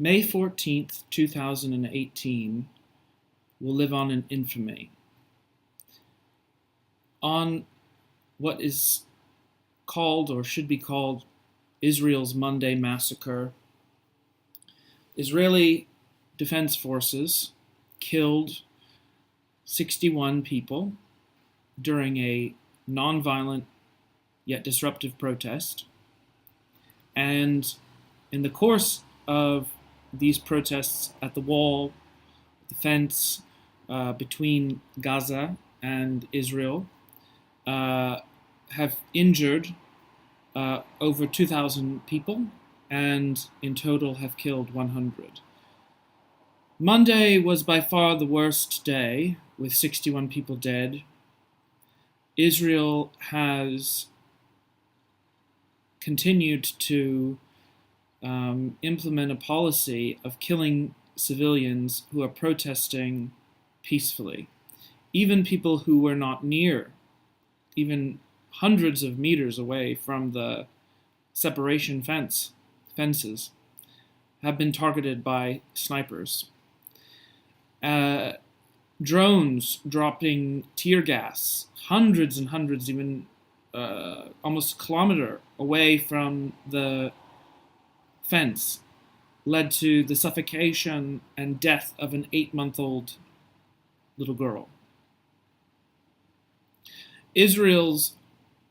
May 14th, 2018 will live on in infamy. On what is called, or should be called, Israel's Monday Massacre, Israeli Defense Forces killed 61 people during a nonviolent yet disruptive protest. And in the course of these protests at the wall, the fence between Gaza and Israel, have injured over 2,000 people and in total have killed 100. Monday was by far the worst day, with 61 people dead. Israel has continued to implement a policy of killing civilians who are protesting peacefully. Even people who were not near, even hundreds of meters away from the separation fences, have been targeted by snipers. Drones dropping tear gas, hundreds and hundreds, even almost a kilometer away from the fence, led to the suffocation and death of an 8-month-old little girl. Israel's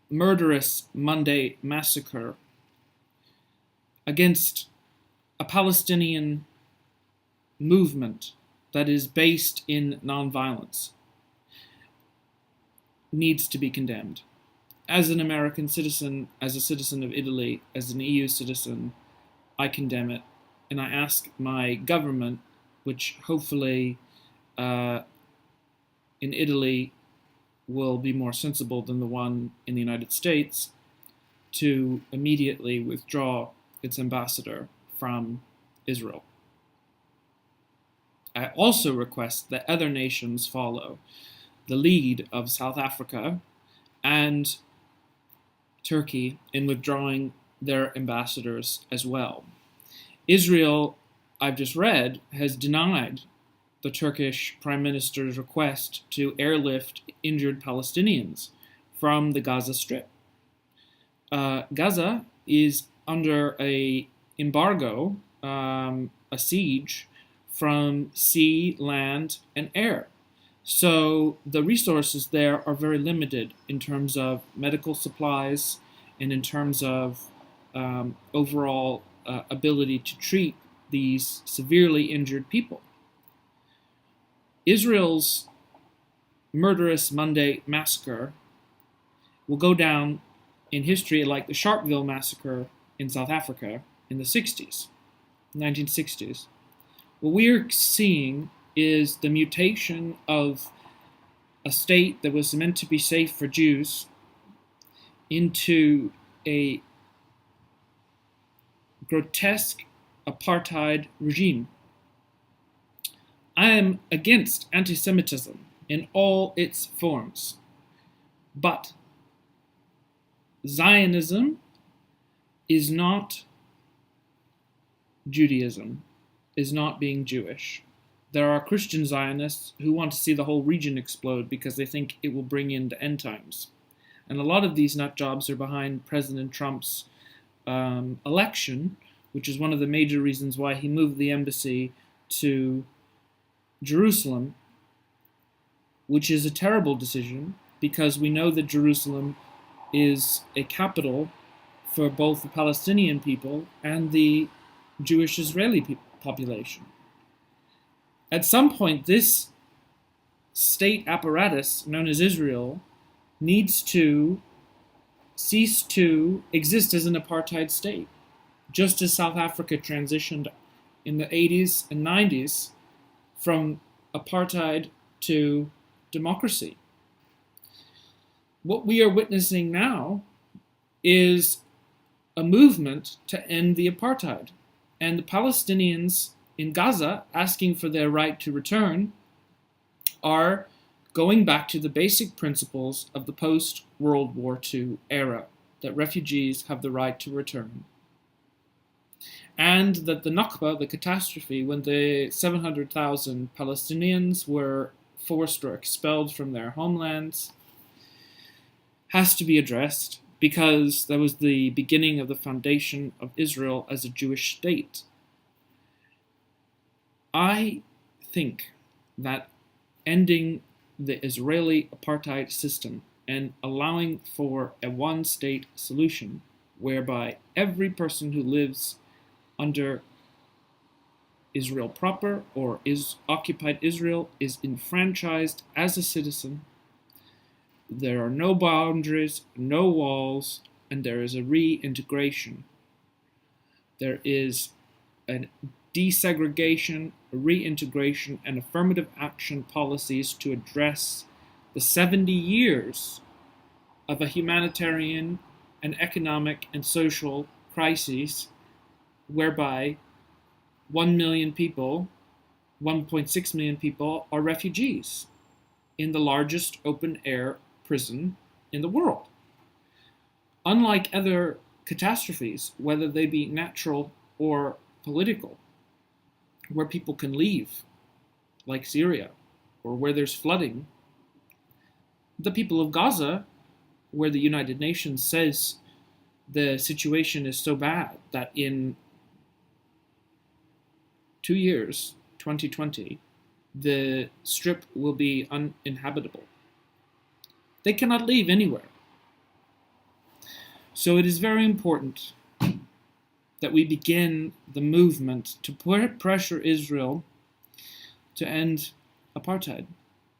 murderous Monday massacre against a Palestinian movement that is based in nonviolence needs to be condemned. As an American citizen, as a citizen of Italy, as an EU citizen, I condemn it. And I ask my government, which hopefully in Italy will be more sensible than the one in the United States, to immediately withdraw its ambassador from Israel. I also request that other nations follow the lead of South Africa and Turkey in withdrawing their ambassadors as well. Israel, I've just read, has denied the Turkish Prime Minister's request to airlift injured Palestinians from the Gaza Strip. Gaza is under an embargo, a siege from sea, land, and air. So the resources there are very limited in terms of medical supplies and in terms of overall ability to treat these severely injured people. Israel's murderous Monday massacre will go down in history like the Sharpeville massacre in South Africa in the 1960s. What we're seeing is the mutation of a state that was meant to be safe for Jews into a grotesque apartheid regime. I am against anti-Semitism in all its forms, but Zionism is not Judaism, is not being Jewish. There are Christian Zionists who want to see the whole region explode because they think it will bring in the end times. And a lot of these nut jobs are behind President Trump's election, which is one of the major reasons why he moved the embassy to Jerusalem, which is a terrible decision because we know that Jerusalem is a capital for both the Palestinian people and the Jewish Israeli population. At some point, this state apparatus known as Israel needs to cease to exist as an apartheid state, just as South Africa transitioned in the 80s and 90s from apartheid to democracy. What we are witnessing now is a movement to end the apartheid. And the Palestinians in Gaza, asking for their right to return, are going back to the basic principles of the post-World War II era, that refugees have the right to return. and that the Nakba, the catastrophe, when the 700,000 Palestinians were forced or expelled from their homelands, has to be addressed because that was the beginning of the foundation of Israel as a Jewish state. I think that ending the Israeli apartheid system and allowing for a one-state solution whereby every person who lives under Israel proper or is occupied Israel is enfranchised as a citizen. There are no boundaries, no walls, and there is a reintegration. There is a desegregation, a reintegration, and affirmative action policies to address the 70 years of a humanitarian and economic and social crises whereby 1 million people, 1.6 million people are refugees in the largest open-air prison in the world. Unlike other catastrophes, whether they be natural or political, where people can leave, like Syria, or where there's flooding, the people of Gaza, where the United Nations says the situation is so bad that in 2 years, 2020, the strip will be uninhabitable. They cannot leave anywhere. So it is very important that we begin the movement to pressure Israel to end apartheid.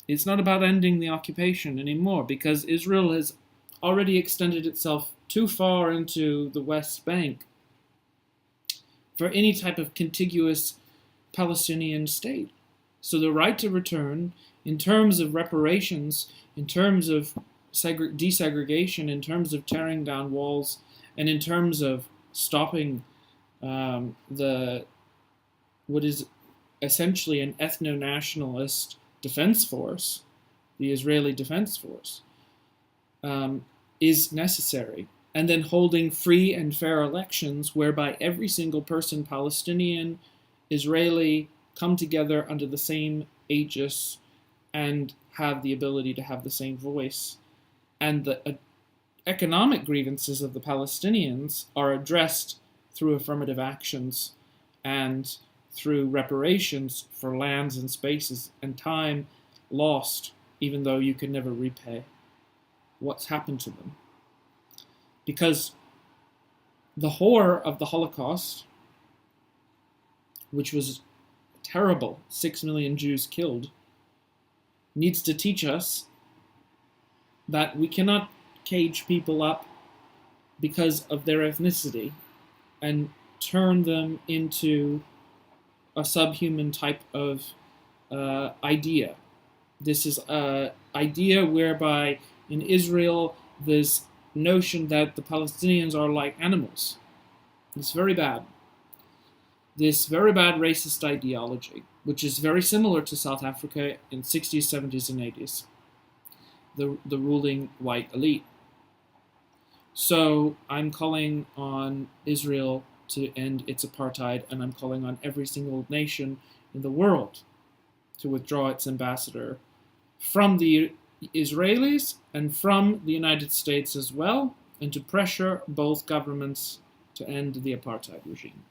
It's not about ending the occupation anymore, because Israel has already extended itself too far into the West Bank for any type of contiguous Palestinian state. So the right to return, in terms of reparations, in terms of desegregation, in terms of tearing down walls, and in terms of stopping what is essentially an ethno-nationalist defense force, the Israeli Defense Force, is necessary. And then holding free and fair elections whereby every single person, Palestinian, Israeli, come together under the same aegis and have the ability to have the same voice. And the economic grievances of the Palestinians are addressed through affirmative actions and through reparations for lands and spaces and time lost, even though you can never repay what's happened to them. Because the horror of the Holocaust, which was terrible, 6 million Jews killed, needs to teach us that we cannot cage people up because of their ethnicity and turn them into a subhuman type of idea. This is an idea whereby in Israel there's notion that the Palestinians are like animals. It's very bad. This very bad racist ideology, which is very similar to South Africa in 60s, 70s, and 80s, the ruling white elite. So I'm calling on Israel to end its apartheid, and I'm calling on every single nation in the world to withdraw its ambassador from the Israelis and from the United States as well, and to pressure both governments to end the apartheid regime.